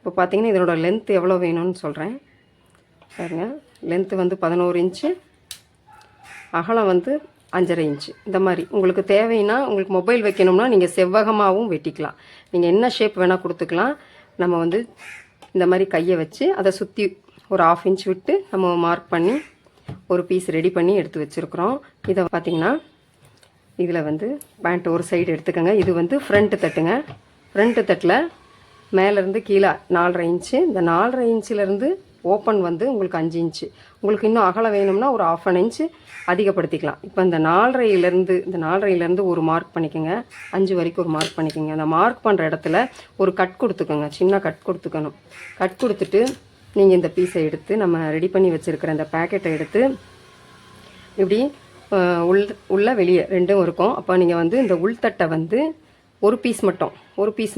இப்போ பார்த்தீங்கன்னா இதனோட லென்த் எவ்வளோ வேணும்னு சொல்கிறேன் பாருங்க. லென்த்து வந்து 11 இன்ச்சு, அகலம் வந்து 5.5 இன்ச்சு. இந்த மாதிரி உங்களுக்கு தேவைன்னா, உங்களுக்கு மொபைல் வைக்கணும்னா நீங்கள் செவ்வகமாகவும் வெட்டிக்கலாம். நீங்கள் என்ன ஷேப் வேணால் கொடுத்துக்கலாம். நம்ம வந்து இந்த மாதிரி கையை வச்சு அதை சுற்றி ஒரு 1/2 இன்ச் விட்டு நம்ம மார்க் பண்ணி ஒரு பீஸ் ரெடி பண்ணி எடுத்து வச்சுருக்குறோம். இதை பார்த்திங்கன்னா இதில் வந்து பேண்ட் ஒரு சைடு எடுத்துக்கோங்க. இது வந்து ஃப்ரண்ட்டு தட்டுங்க. ஃப்ரண்ட்டு தட்டில் மேலேருந்து கீழே 4.5 இன்ச்சு. இந்த 4.5 இன்ச்சிலேருந்து ஓப்பன் வந்து உங்களுக்கு 5 இன்ச்சு. உங்களுக்கு இன்னும் அகலம் வேணும்னா ஒரு 1/2 இன்ச்சு அதிகப்படுத்திக்கலாம். இப்போ இந்த 4.5லேருந்து ஒரு மார்க் பண்ணிக்கோங்க. 5 வரைக்கும் ஒரு மார்க் பண்ணிக்கோங்க. அந்த மார்க் பண்ணுற இடத்துல ஒரு கட் கொடுத்துக்கோங்க. சின்ன கட் கொடுத்துக்கணும். கட் கொடுத்துட்டு நீங்கள் இந்த பீஸை எடுத்து நம்ம ரெடி பண்ணி வச்சுருக்கிற இந்த பேக்கெட்டை எடுத்து இப்படி உள்ள வெளியே ரெண்டும் இருக்கும். அப்போ நீங்கள் வந்து இந்த உள்தட்டை வந்து ஒரு பீஸ்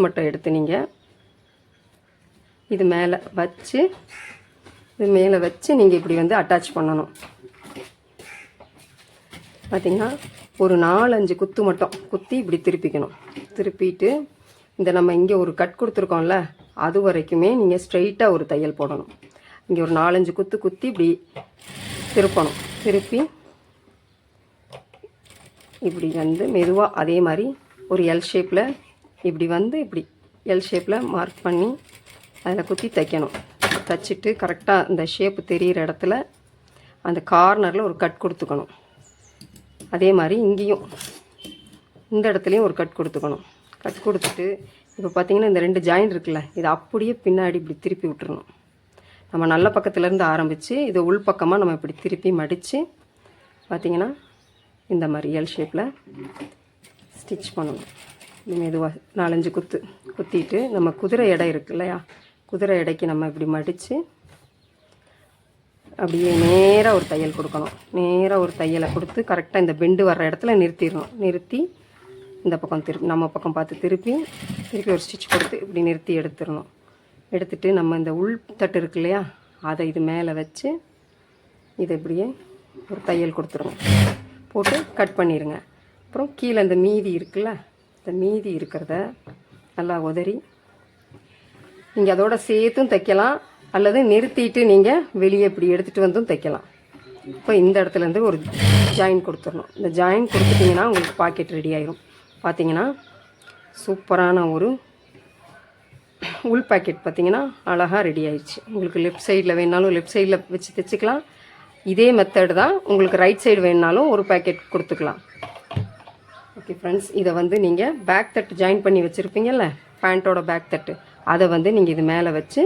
மட்டும் எடுத்து நீங்கள் இது மேலே வச்சு நீங்கள் இப்படி வந்து அட்டாச் பண்ணணும். பார்த்திங்கன்னா ஒரு 4-5 குத்து மட்டும் குத்தி இப்படி திருப்பிக்கணும். திருப்பிட்டு இந்த நம்ம இங்கே ஒரு கட் கொடுத்துருக்கோம்ல, அது வரைக்குமே நீங்கள் ஸ்ட்ரைட்டாக ஒரு தையல் போடணும். இங்கே ஒரு 4-5 குத்தி இப்படி திருப்பணும். திருப்பி இப்படி வந்து மெதுவாக அதே மாதிரி ஒரு எல் ஷேப்பில் இப்படி வந்து இப்படி எல் ஷேப்பில் மார்க் பண்ணி அதில் குத்தி தைக்கணும். தைச்சிட்டு கரெக்டாக இந்த ஷேப்பு தெரிகிற இடத்துல அந்த கார்னரில் ஒரு கட் கொடுத்துக்கணும். அதே மாதிரி இங்கேயும் இந்த இடத்துலையும் ஒரு கட் கொடுத்துக்கணும். கட் கொடுத்துட்டு இப்போ பார்த்திங்கன்னா இந்த 2 ஜாயிண்ட் இருக்குல்ல, இதை அப்படியே பின்னாடி இப்படி திருப்பி விட்டுறணும். நம்ம நல்ல பக்கத்துலேருந்து ஆரம்பித்து இது உள் பக்கமாக நம்ம இப்படி திருப்பி மடித்து பார்த்திங்கன்னா இந்த மாதிரி எல் ஷேப்பில் ஸ்டிச் பண்ணணும். மெதுவாக 4-5 குத்திட்டு நம்ம குதிரை எடை இருக்கு இல்லையா, குதிரை எடைக்கு நம்ம இப்படி மடித்து அப்படியே நேராக ஒரு தையல் கொடுக்கணும். நேராக ஒரு தையலை கொடுத்து கரெக்டாக இந்த பெண்டு வர்ற இடத்துல நிறுத்திடணும். நிறுத்தி இந்த பக்கம் நம்ம பக்கம் பார்த்து திருப்பி ஒரு ஸ்டிச் கொடுத்து இப்படி நிறுத்தி எடுத்துடணும். எடுத்துட்டு நம்ம இந்த உள் தட்டு இருக்கு இல்லையா, அதை இது மேலே வச்சு இதை இப்படியே ஒரு தையல் கொடுத்துருங்க. போட்டு கட் பண்ணிடுங்க. அப்புறம் கீழே இந்த மீதி இருக்குல்ல, இந்த மீதி இருக்கிறத நல்லா உதறி நீங்கள் அதோட சேர்த்தும் தைக்கலாம், அல்லது நிறுத்திட்டு நீங்கள் வெளியே இப்படி எடுத்துகிட்டு வந்தும் தைக்கலாம். இப்போ இந்த இடத்துலேருந்து ஒரு ஜாயின் கொடுத்துடணும். இந்த ஜாயின் கொடுத்துட்டிங்கன்னா உங்களுக்கு பாக்கெட் ரெடி ஆயிரும். பார்த்தீங்கன்னா சூப்பரான ஒரு உள் பாக்கெட் பார்த்திங்கன்னா அழகாக ரெடி ஆயிடுச்சு. உங்களுக்கு லெஃப்ட் சைடில் வேணாலும் லெஃப்ட் சைடில் வச்சு தைச்சிக்கலாம். இதே மெத்தடு தான் உங்களுக்கு ரைட் சைடு வேணுனாலும் ஒரு பேக்கெட் கொடுத்துக்கலாம். ஓகே ஃப்ரெண்ட்ஸ், இதை வந்து நீங்கள் பேக் தட்டு ஜாயின் பண்ணி வச்சுருப்பீங்கல்ல, பேண்ட்டோட பேக் தட்டு, அதை வந்து நீங்கள் இது மேலே வச்சு